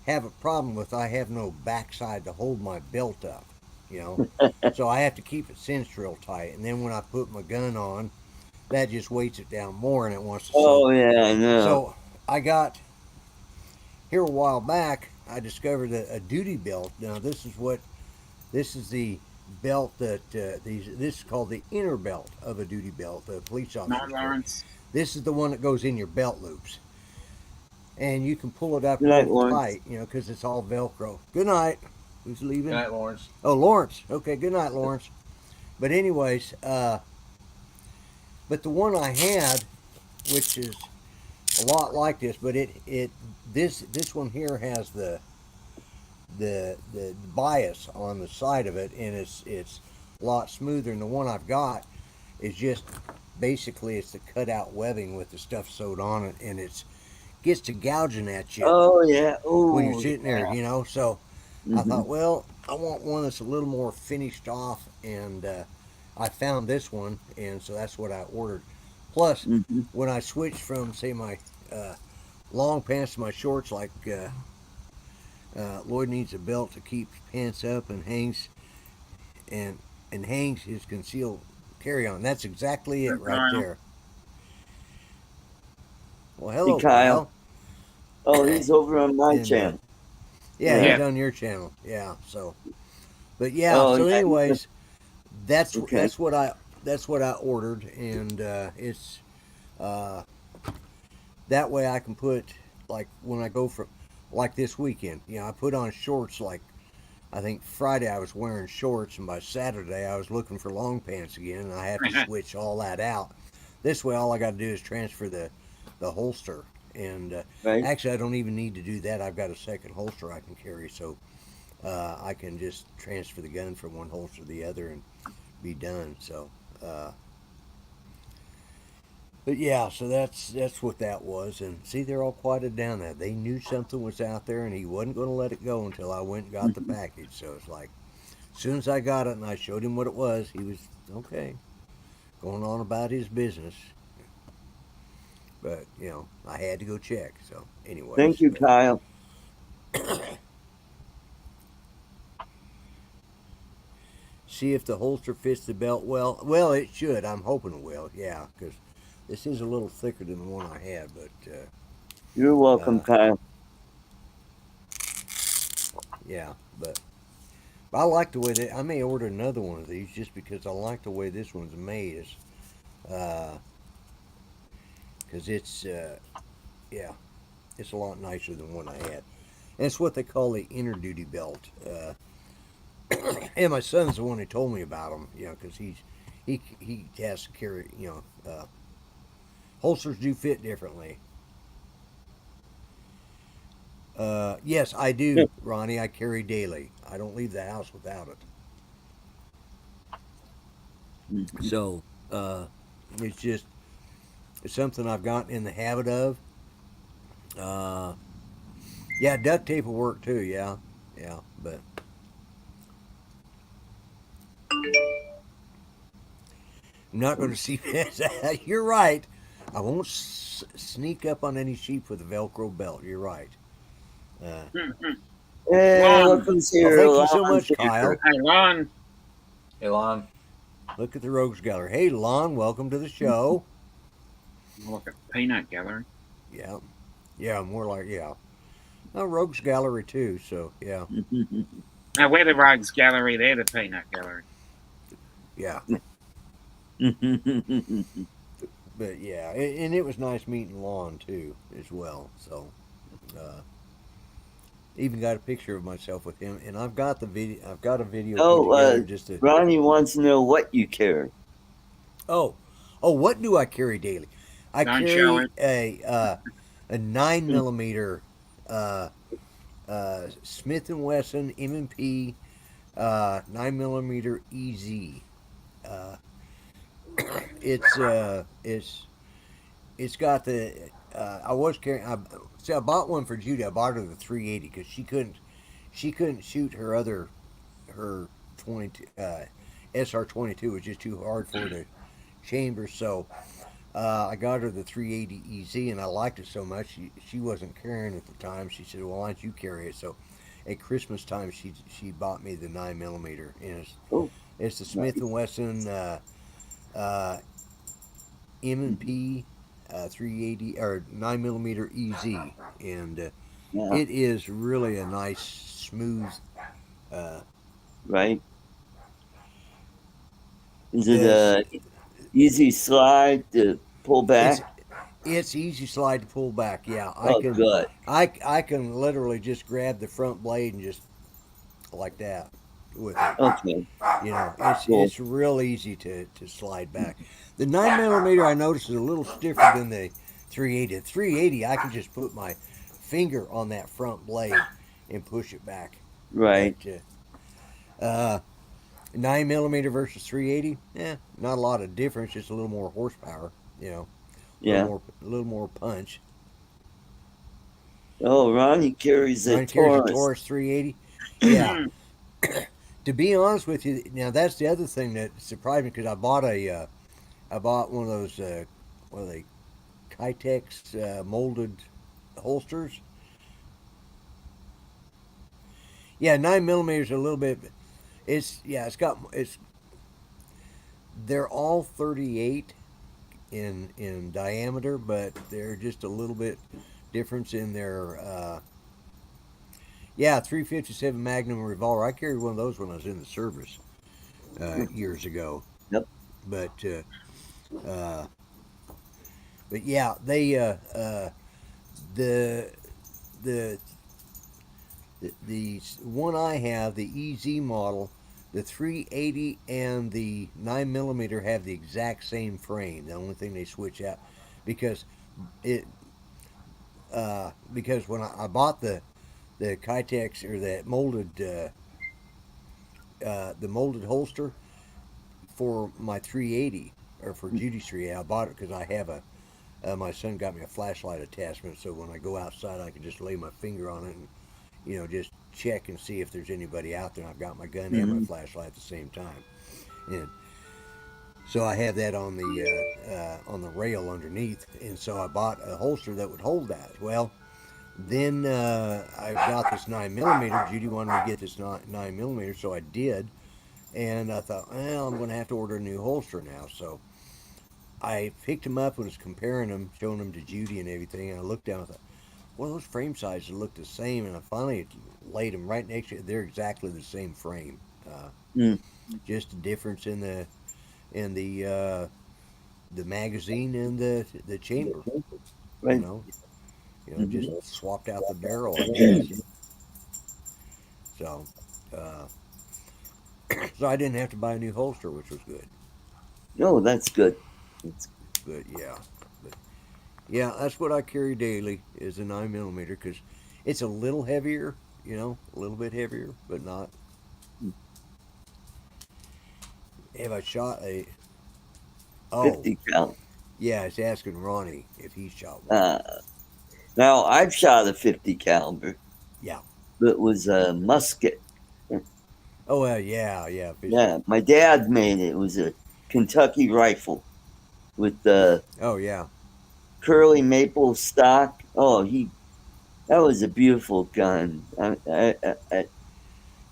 have a problem with I have no backside to hold my belt up. You know, so I have to keep it cinched real tight, and then when I put my gun on, that just weights it down more, and it wants to. Oh yeah, I know. So I got here a while back. I discovered a duty belt. Now this is the belt that this is called the inner belt of a duty belt. The police No, officers. Lawrence. This is the one that goes in your belt loops, and you can pull it up Good night, real Lawrence. tight. You know, because it's all Velcro. Good night. Who's leaving? Good night, Lawrence. Oh, Lawrence. Okay, good night, Lawrence. But anyways, but the one I had, which is a lot like this, but this one here has the bias on the side of it, and it's a lot smoother. And the one I've got is just basically it's the cutout webbing with the stuff sewed on it, and it's gets to gouging at you Oh yeah. when you're Oh sitting there, you know. So I thought, well, I want one that's a little more finished off, and I found this one, and so that's what I ordered. Plus, when I switched from, say, my long pants to my shorts, like Lloyd needs a belt to keep pants up and hangs hangs his concealed carry-on. That's exactly it right there. Well, hello, Hey, Kyle. Kyle. Oh, he's over on my And, channel. Yeah, Yeah. he's on your channel. Yeah, so, but yeah. Oh, So, yeah. anyways, that's Okay. that's what I ordered, and it's that way I can put, like, when I go for, like, this weekend. You know, I put on shorts. Like, I think Friday I was wearing shorts, and by Saturday I was looking for long pants again, and I have to switch all that out. This way, all I got to do is transfer the holster, and Right. actually I don't even need to do that. I've got a second holster I can carry, so I can just transfer the gun from one holster to the other and be done. So, but yeah, so that's what that was. And see, they're all quieted down there. They knew something was out there, and he wasn't going to let it go until I went and got the package. So it's like, as soon as I got it and I showed him what it was, he was okay, going on about his business. But you know, I had to go check. So anyway, Thank you, Kyle. See if the holster fits the belt well. Well, it should. I'm hoping it will. Yeah, because this is a little thicker than the one I had. But You're welcome, Kyle. yeah, but I like the way that I may order another one of these just because I like the way this one's made. Because it's yeah, it's a lot nicer than one I had. And it's what they call the inner duty belt. And my son's the one who told me about them, you know, because he has to carry, you know, holsters do fit differently. Yes, I do, Ronnie. I carry daily. I don't leave the house without it. So it's just it's something I've gotten in the habit of. Yeah, duct tape will work too. Yeah, but. I'm not going to see. You're right. I won't sneak up on any sheep with a Velcro belt. You're right. Hey, look who's here. Well, thank you so much, Kyle. Hey, Lon. Hey, Lon. Look at the Rogues Gallery. Hey, Lon, welcome to the show. Look at Peanut Gallery. Yeah, more like Rogues Gallery too. So yeah, Now, we're the Rogues Gallery. They're the Peanut Gallery. yeah. But yeah, and it was nice meeting Lon too as well. So Even got a picture of myself with him, and I've got the video. I've got a video put Oh, together just to. Ronnie wants to know what you carry. Oh, what do I carry daily? I Don't show carry it. a 9 millimeter Smith and Wesson M&P 9 millimeter EZ. Uh, it's got the I was carrying. I bought one for Judy. I bought her the 380 because she couldn't shoot her 22 SR22. It was just too hard for the chamber. So I got her the 380 EZ, and I liked it so much. She wasn't carrying it at the time. She said, "Well, why don't you carry it?" So at Christmas time, she bought me the 9 millimeter, and Oh, it's the Smith and Wesson uh, M&P 380 or 9 millimeter EZ, and yeah, it is really a nice smooth. Uh, right. Is it this a easy slide to pull it's back? it's easy slide to pull back. Yeah, I Oh, can good. I can literally just grab the front blade and just like that with it. Okay, cool. It's real easy to slide back. The 9 millimeter I noticed is a little stiffer than the 380. The 380 I can just put my finger on that front blade and push it back. But Right. 9 millimeter versus 380, not a lot of difference. Just a little more horsepower. Yeah. A little more punch. Oh, Ronnie carries a Ryan carries a Taurus. Taurus 380. Yeah. To be honest with you, now that's the other thing that surprised me because I bought one of those what are they, Kytex molded holsters. Yeah, 9 millimeters a little bit. It's they're all 38 in diameter, but they're just a little bit difference in their 357 Magnum revolver. I carried one of those when I was in the service years ago. Yep. But uh, but yeah, they the the the one I have, the EZ model, the 380 and the 9 millimeter have the exact same frame. The only thing they switch out because it because when I bought the Kytex or the molded holster for my 380 or for Judy's 380, I bought it because I have a my son got me a flashlight attachment, so when I go outside, I can just lay my finger on it and just check and see if there's anybody out there. I've got my gun and my Hmm. flashlight at the same time, and so I have that on the rail underneath. And so I bought a holster that would hold that. Well, then I got this 9 millimeter. Judy wanted me to get this 9 millimeter, so I did. And I thought, well, I'm going to have to order a new holster now. So I picked them up and was comparing them, showing them to Judy and everything. And I looked down and thought, well, those frame sizes look the same. And I finally laid them right next to it. They're exactly the same frame. Mm. Just a difference in the magazine and the chamber. You Right. know, just Hmm. swapped out the barrel, I guess. So, uh, so I didn't have to buy a new holster, which was good. Oh, that's good. That's, But yeah, that's what I carry daily is a 9 millimeter because it's a little heavier, a little bit heavier, but not. Have I shot a? Oh, 50 cal. yeah, it's asking Ronnie if he shot one. Now, I've shot a 50 caliber. Yeah. It was a musket. Oh yeah. Yeah, my dad made it. It was a Kentucky rifle with the Oh yeah. curly maple stock. Oh, that was a beautiful gun.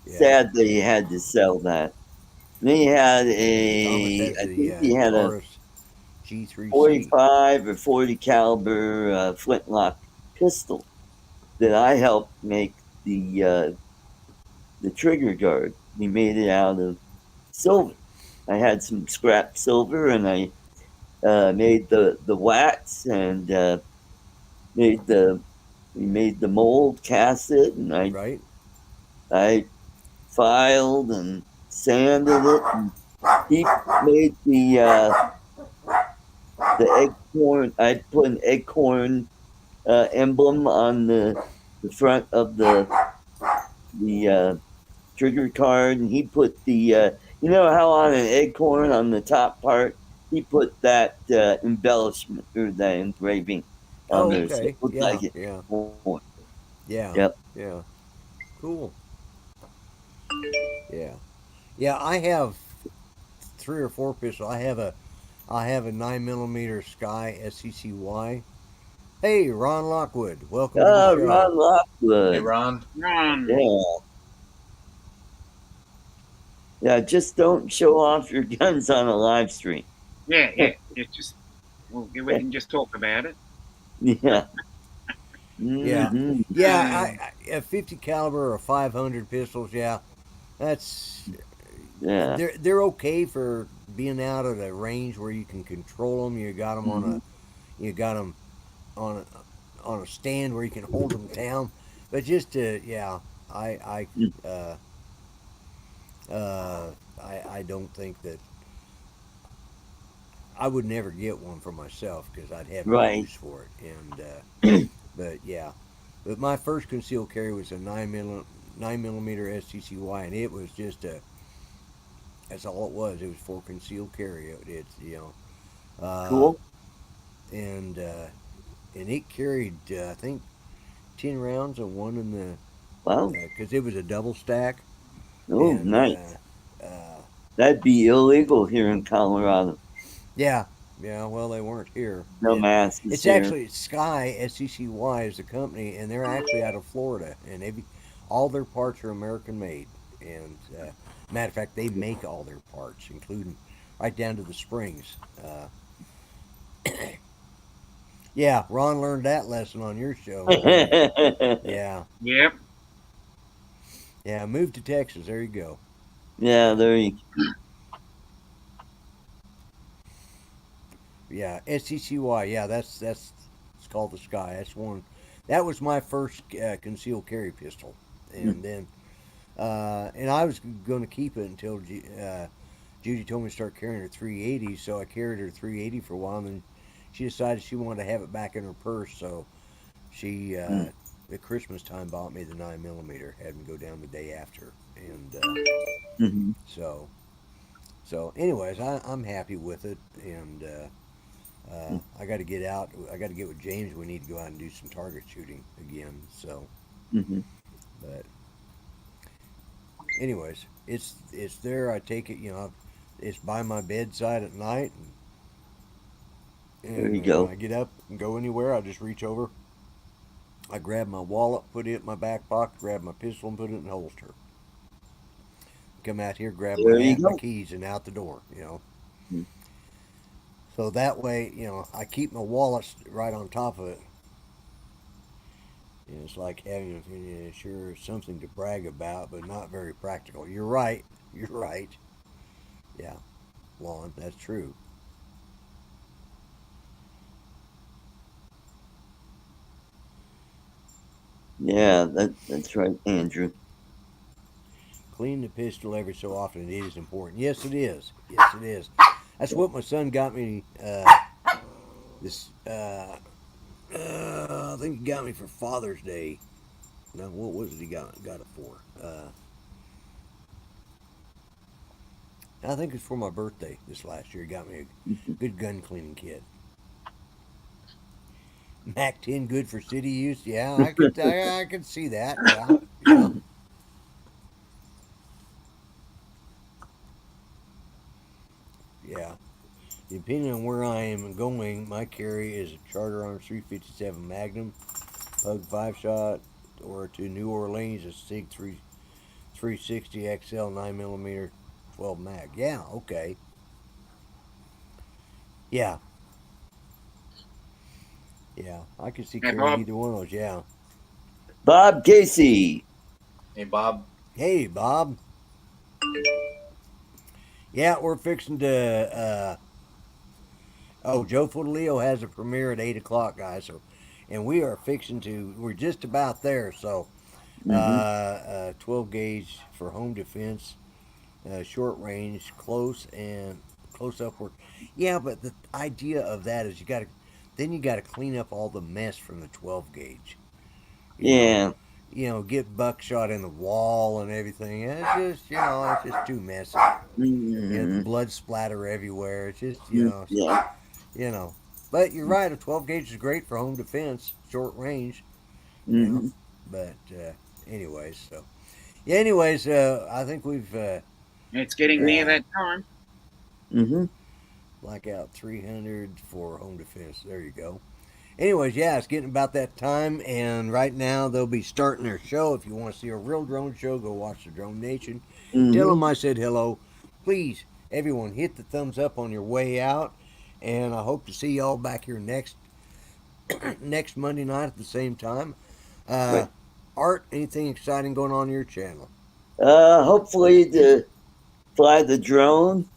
Yeah. Sad that he had to sell that. Then he had Thomas has I the think he had a Taurus G3C. 45 or 40 caliber flintlock pistol that I helped make the trigger guard. We made it out of silver. I had some scrap silver, and I made the wax and made the We made the mold, cast it, and Right. I filed and sanded it. And he made the acorn. I put an acorn emblem on the front of the trigger card, and he put the you know how on an acorn on the top part he put that embellishment or that engraving on Oh, there, so it okay. looked Yeah, like it. yeah, Oh, yeah, yep. yeah. Cool. Yeah, yeah. I have 3 or 4 pistols. I have a 9 millimeter Sky SCCY. Hey, Ron Lockwood, welcome to the show. Ron Hey, Lockwood. Ron. Ron. Yeah, yeah. Just don't show off your guns on a live stream. Yeah, yeah. It's just we can just talk about it. Yeah. Yeah, Hmm. yeah. Um, A 50 caliber or 500 pistols. Yeah, that's Yeah. they're okay for being out of the range where you can control them. Hmm. You got them on on a stand where you can hold them down. But just to yeah, I I uh, I don't think that I would never get one for myself because I'd have no Right. use for it. And but yeah, but my first concealed carry was a 9 millimeter SCCY, and it was just a that's all it was. It was for concealed carry. It's uh, Cool. and and it carried I think 10 rounds of one in the Wow. because it was a double stack, Oh, and nice. That'd be illegal here in Colorado. yeah, yeah. Well, they weren't here. No masks It's here. actually Sky SCCY is the company, and they're actually out of Florida, and all their parts are American made. And matter of fact, they make all their parts, including right down to the springs. Yeah, Ron learned that lesson on your show. Yeah, yep. yeah. Moved to Texas. There you go. Yeah, there you Yeah, SCCY. Yeah, that's it's called the Sky. That's one. That was my first concealed carry pistol, and then and I was going to keep it until Judy told me to start carrying her 380. So I carried her 380 for a while, and then she decided she wanted to have it back in her purse. So she at Christmas time bought me the 9 millimeter. Had me go down the day after, and Mhm. so anyways, I'm happy with it, and I got to get out. I got to get with James. We need to go out and do some target shooting again. So, Mhm. but anyways, it's there. I take it. It's by my bedside at night, There you and when go. I get up and go anywhere, I just reach over. I grab my wallet, put it in my back pocket, grab my pistol, and put it in the holster. Come out here, grab my There you hat, my go. keys, and out the door. Mm. So that way, I keep my wallet right on top of it. It's like having sure something to brag about, but not very practical. You're right. You're right. Yeah, Lon, that's true. Yeah, that's right, Andrew. Clean the pistol every so often. It is important. Yes, it is. Yes, it is. That's what my son got me. This, I think he got me for Father's Day. No, what was it he got it for? I think it's for my birthday this last year. He got me a good gun cleaning kit. Mac 10 good for city use. Yeah, I could see that. Yeah, yeah, yeah. Depending on where I am going, my carry is a Charter Arms 357 Magnum, Pug 5 shot, or to New Orleans a Sig 360 XL 9 millimeter 12 mag. Yeah, okay. Yeah, yeah. I could see Hey, carrying Bob. either one of those. Yeah. Bob Casey. Hey, Bob. Hey, Bob. Yeah, we're fixing to. Oh, Joe Fodelio has a premiere at 8 o'clock, guys. So and we are we're just about there. So, 12 gauge for home defense, short range, close up work. Yeah, but the idea of that is you got to clean up all the mess from the 12 gauge. You know, Yeah. Get buckshot in the wall and everything. It's just too messy. The Mm-hmm. blood splatter everywhere. It's just, Yeah. you know. But you're right. A 12 gauge is great for home defense, short range. You know. Mm-hmm. But anyways, so yeah. Anyways, I think we've It's getting near that time. Mm-hmm. black out 300 for home defense. There you go. Anyways, yeah, it's getting about that time, and right now they'll be starting their show. If you want to see a real drone show, go watch the Drone Nation. Tell Mm-hmm. them I said hello. Please, everyone, hit the thumbs up on your way out, and I hope to see y'all back here next Monday night at the same time. Right. Art, anything exciting going on your channel? Hopefully to fly the drone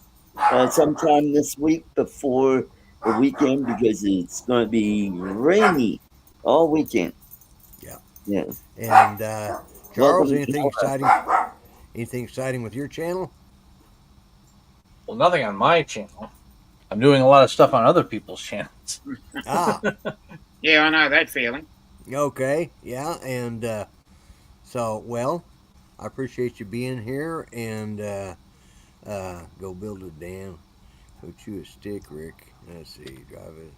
sometime this week before the weekend because it's going to be rainy all weekend. Yeah. Yeah. And Charles, Welcome. anything exciting? Anything exciting with your channel? Well, nothing on my channel. I'm doing a lot of stuff on other people's channels. Ah, Yeah, I know that feeling. okay, yeah, and well, I appreciate you being here, and go build a dam. Go chew a stick, Rick. Let's see, drive it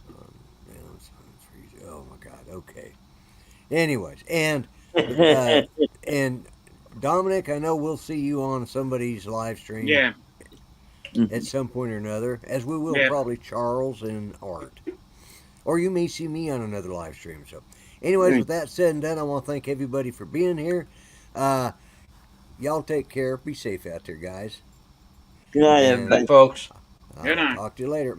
down. Freeze. Oh my God. Okay. Anyways, and Dominic, I know we'll see you on somebody's live stream Yeah, at some point or another, as we will yeah. probably Charles and Art. Or you may see me on another live stream. So, anyways, with that said and done, I want to thank everybody for being here. Y'all take care. Be safe out there, guys. Good night, And everybody. Folks. I'll Good night. talk to you later.